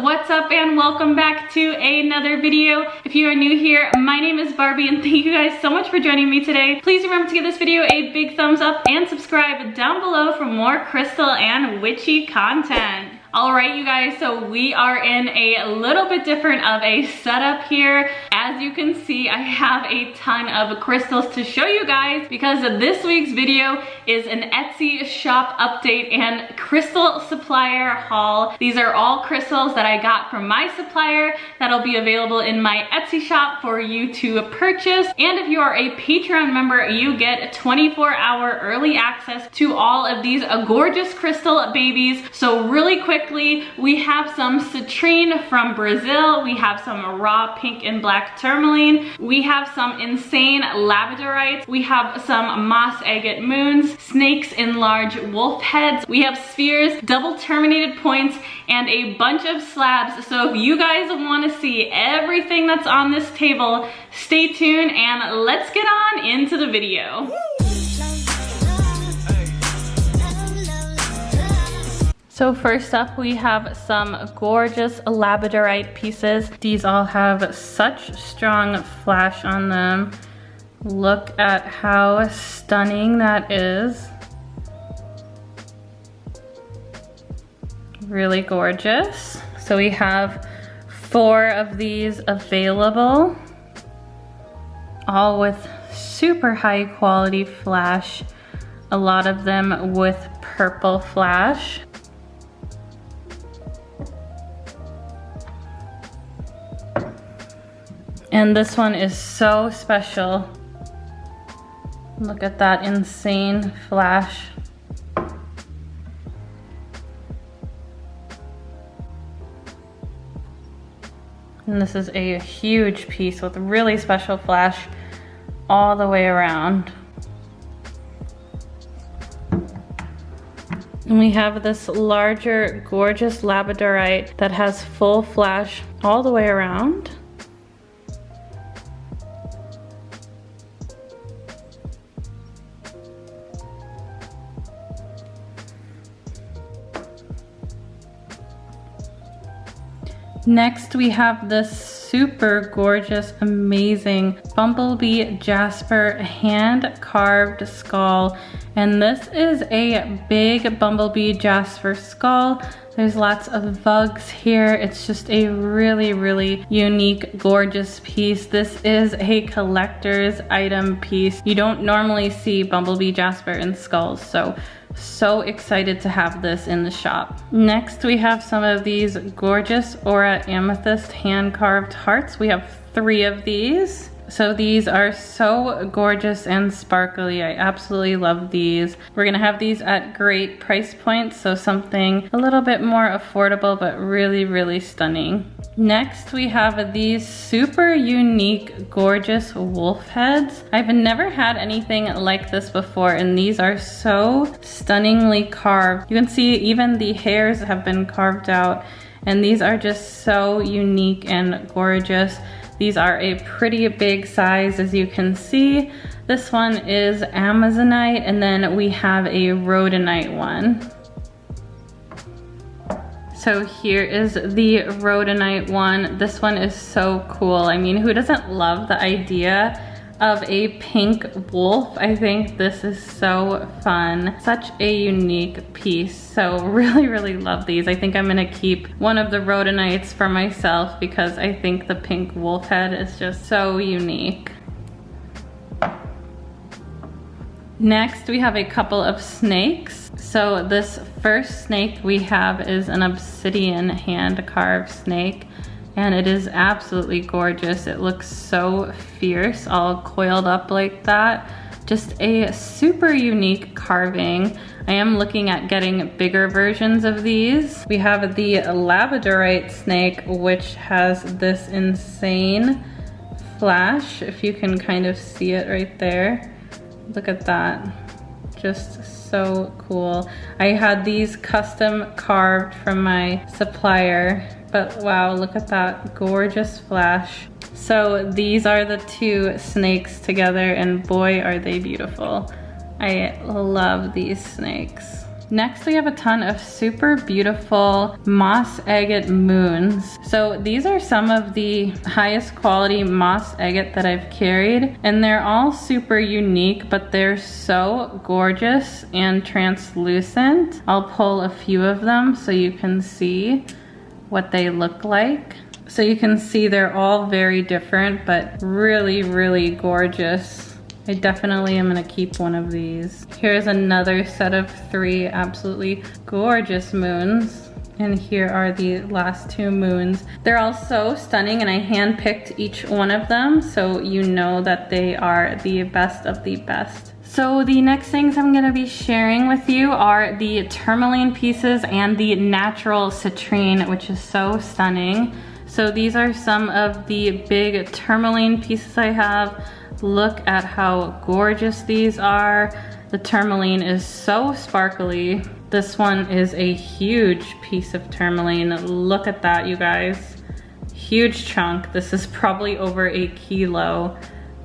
what's up and welcome back to another video. If you are new here, my name is Barbie and thank you guys so much for joining me today. Please remember to give this video a big thumbs up and subscribe down below for more crystal and witchy content. Alright you guys, so we are in a little bit different of a setup here. As you can see, I have a ton of crystals to show you guys because this week's video is an Etsy shop update and crystal supplier haul. These are all crystals that I got from my supplier that'll be available in my Etsy shop for you to purchase. And if you are a Patreon member, you get 24-hour early access to all of these gorgeous crystal babies. So really quick, we have some Citrine from Brazil, we have some raw pink and black Tourmaline, we have some insane Labradorite, we have some moss agate moons, snakes in large wolf heads, we have spheres, double terminated points, and a bunch of slabs. So if you guys want to see everything that's on this table, stay tuned and let's get on into the video. So first up, we have some gorgeous Labradorite pieces. These all have such strong flash on them. Look at how stunning that is. Really gorgeous. So we have 4 of these available, all with super high quality flash. A lot of them with purple flash. And this one is so special. Look at that insane flash. And this is a huge piece with really special flash all the way around. And we have this larger, gorgeous Labradorite that has full flash all the way around. Next, we have this super gorgeous, amazing Bumblebee Jasper hand-carved skull. And this is a big Bumblebee Jasper skull. There's lots of bugs here. It's just a really, really unique, gorgeous piece. This is a collector's item piece. You don't normally see Bumblebee Jasper in skulls, so excited to have this in the shop. Next, we have some of these gorgeous Aura Amethyst hand-carved hearts. We have 3 of these. So these are so gorgeous and sparkly. I absolutely love these. We're gonna have these at great price points, so something a little bit more affordable, but really, really stunning. Next, we have these super unique, gorgeous wolf heads. I've never had anything like this before, and these are so stunningly carved. You can see even the hairs have been carved out, and these are just so unique and gorgeous. These are a pretty big size, as you can see. This one is Amazonite, and then we have a Rhodonite one. So here is the Rhodonite one. This one is so cool. I mean, who doesn't love the idea of a pink wolf? I think this is so fun. Such a unique piece. So really, really love these. I think I'm gonna keep one of the Rhodonites for myself because I think the pink wolf head is just so unique. Next, we have a couple of snakes. So this first snake we have is an obsidian hand-carved snake, and it is absolutely gorgeous. It looks so fierce, all coiled up like that. Just a super unique carving. I am looking at getting bigger versions of these. We have the Labradorite snake, which has this insane flash, if you can kind of see it right there. Look at that, just so cool. I had these custom carved from my supplier, but wow, look at that gorgeous flash. So these are the 2 snakes together, and boy are they beautiful. I love these snakes. Next, we have a ton of super beautiful moss agate moons. So these are some of the highest quality moss agate that I've carried, and they're all super unique, but they're so gorgeous and translucent. I'll pull a few of them so you can see what they look like. So you can see they're all very different, but really, really gorgeous. I definitely am gonna keep one of these. Here's another set of 3 absolutely gorgeous moons. And here are the last 2 moons. They're all so stunning, and I handpicked each one of them, so you know that they are the best of the best. So the next things I'm gonna be sharing with you are the Tourmaline pieces and the natural citrine, which is so stunning. So these are some of the big Tourmaline pieces I have. Look at how gorgeous these are. The Tourmaline is so sparkly. This one is a huge piece of Tourmaline. Look at that, you guys. Huge chunk. This is probably over 1 kilo,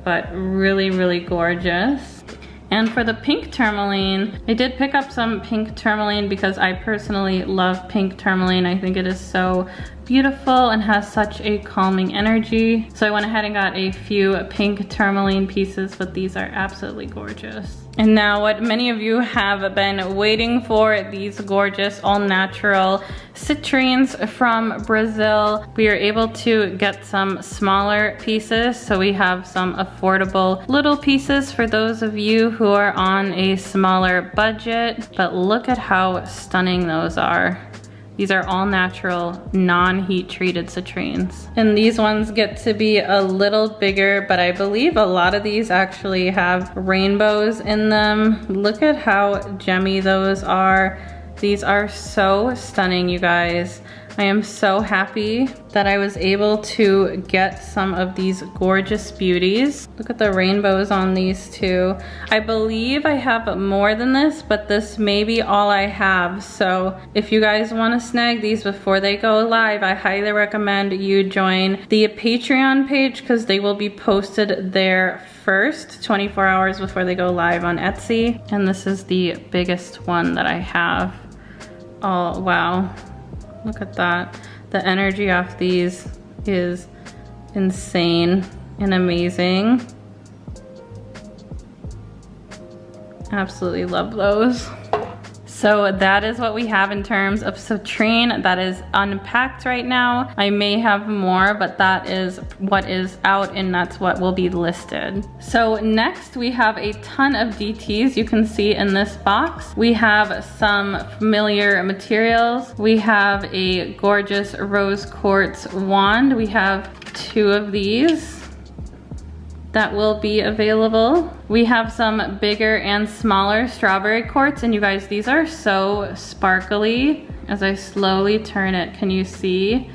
but really, really gorgeous. And for the pink tourmaline, I did pick up some pink tourmaline because I personally love pink tourmaline. I think it is so beautiful and has such a calming energy. So I went ahead and got a few pink tourmaline pieces, but these are absolutely gorgeous. And now what many of you have been waiting for, these gorgeous all natural citrines from Brazil. We are able to get some smaller pieces, so we have some affordable little pieces for those of you who are on a smaller budget. But look at how stunning those are. These are all natural, non-heat treated citrines. And these ones get to be a little bigger, but I believe a lot of these actually have rainbows in them. Look at how gemmy those are. These are so stunning, you guys. I am so happy that I was able to get some of these gorgeous beauties. Look at the rainbows on these too. I believe I have more than this, but this may be all I have. So if you guys want to snag these before they go live, I highly recommend you join the Patreon page because they will be posted there first, 24 hours before they go live on Etsy. And this is the biggest one that I have. Oh, wow. Look at that. The energy off these is insane and amazing. Absolutely love those. So that is what we have in terms of citrine that is unpacked right now. I may have more, but that is what is out and that's what will be listed. So next we have a ton of DTs you can see in this box. We have some familiar materials. We have a gorgeous rose quartz wand. We have 2 of these that will be available. We have some bigger and smaller strawberry quartz, and you guys, these are so sparkly. As I slowly turn it, can you see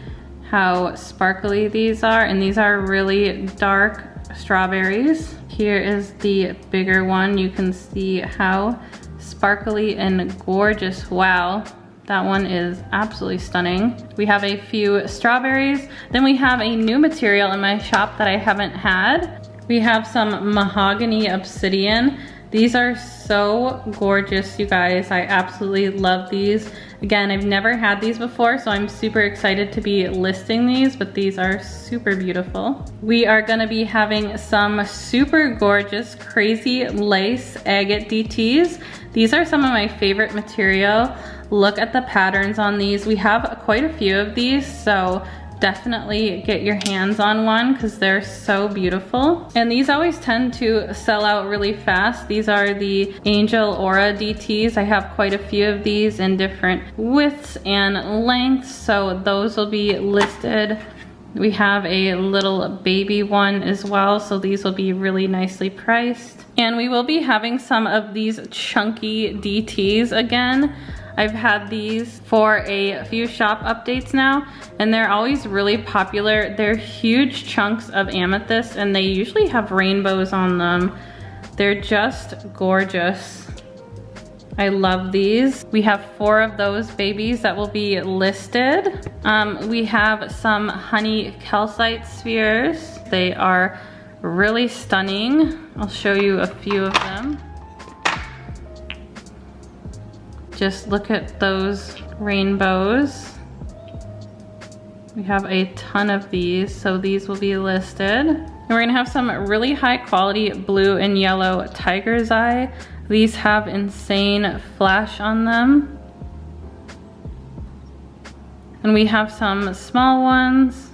how sparkly these are? And these are really dark strawberries. Here is the bigger one. You can see how sparkly and gorgeous. Wow. That one is absolutely stunning. We have a few strawberries. Then we have a new material in my shop that I haven't had. We have some Mahogany Obsidian. These are so gorgeous, you guys. I absolutely love these. Again, I've never had these before, so I'm super excited to be listing these, but these are super beautiful. We are gonna be having some super gorgeous, crazy lace agate DTs. These are some of my favorite material. Look at the patterns on these. We have quite a few of these, so definitely get your hands on one because they're so beautiful. And these always tend to sell out really fast. These are the Angel Aura DTs. I have quite a few of these in different widths and lengths, so those will be listed. We have a little baby one as well, so these will be really nicely priced. And we will be having some of these chunky DTs again. I've had these for a few shop updates now, and they're always really popular. They're huge chunks of amethyst, and they usually have rainbows on them. They're just gorgeous. I love these. We have 4 of those babies that will be listed. We have some honey calcite spheres. They are really stunning. I'll show you a few of them. Just look at those rainbows. We have a ton of these, so these will be listed. And we're gonna have some really high quality blue and yellow tiger's eye. These have insane flash on them. And we have some small ones.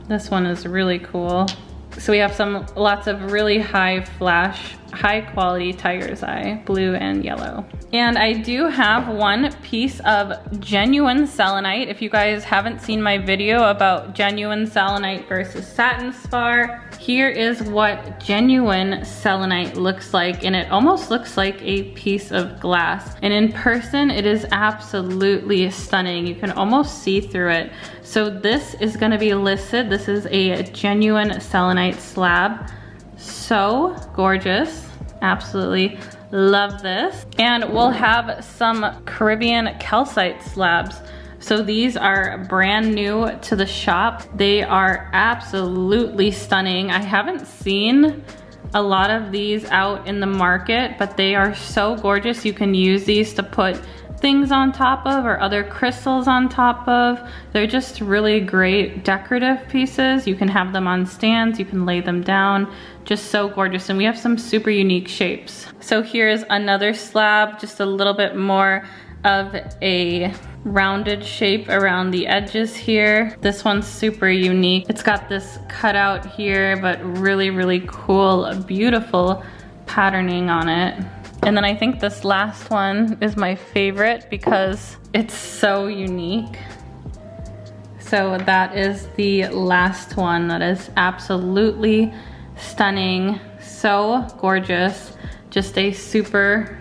This one is really cool. So we have lots of really high flash, high quality tiger's eye, blue and yellow. And I do have one piece of genuine selenite. If you guys haven't seen my video about genuine selenite versus satin spar, here is what genuine selenite looks like, and it almost looks like a piece of glass. And in person, it is absolutely stunning. You can almost see through it. So this is gonna be listed. This is a genuine selenite slab. So gorgeous, absolutely love this. And we'll have some Caribbean calcite slabs. So these are brand new to the shop. They are absolutely stunning. I haven't seen a lot of these out in the market, but they are so gorgeous. You can use these to put things on top of or other crystals on top of. They're just really great decorative pieces. You can have them on stands, you can lay them down, just so gorgeous. And we have some super unique shapes. So here's another slab, just a little bit more of a rounded shape around the edges here. This one's super unique. It's got this cutout here, but really, really cool, beautiful patterning on it. And then I think this last one is my favorite because it's so unique. So that is the last one that is absolutely stunning, so gorgeous. Just a super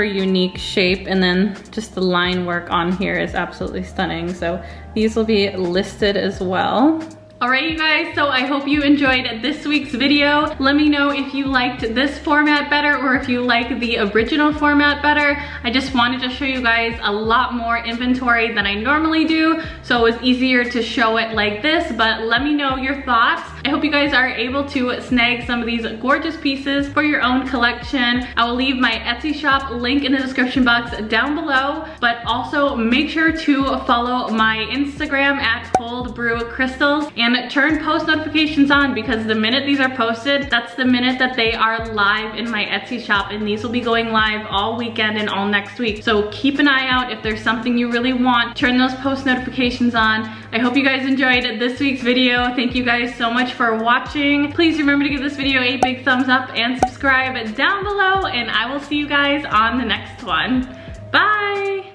unique shape, and then just the line work on here is absolutely stunning. So these will be listed as well. Alright you guys, so I hope you enjoyed this week's video. Let me know if you liked this format better or if you like the original format better. I just wanted to show you guys a lot more inventory than I normally do, so it was easier to show it like this, but let me know your thoughts. I hope you guys are able to snag some of these gorgeous pieces for your own collection. I will leave my Etsy shop link in the description box down below, but also make sure to follow my Instagram at ColdBrewCrystals and turn post notifications on, because the minute these are posted, that's the minute that they are live in my Etsy shop, and these will be going live all weekend and all next week. So keep an eye out. If there's something you really want, turn those post notifications on. I hope you guys enjoyed this week's video. Thank you guys so much for watching. Please remember to give this video a big thumbs up and subscribe down below, and I will see you guys on the next one. Bye!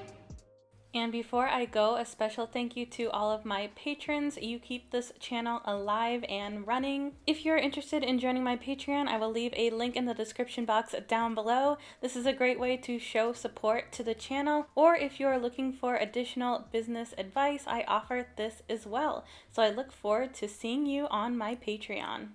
And before I go, a special thank you to all of my patrons. You keep this channel alive and running. If you're interested in joining my Patreon, I will leave a link in the description box down below. This is a great way to show support to the channel, or if you're looking for additional business advice, I offer this as well. So I look forward to seeing you on my Patreon.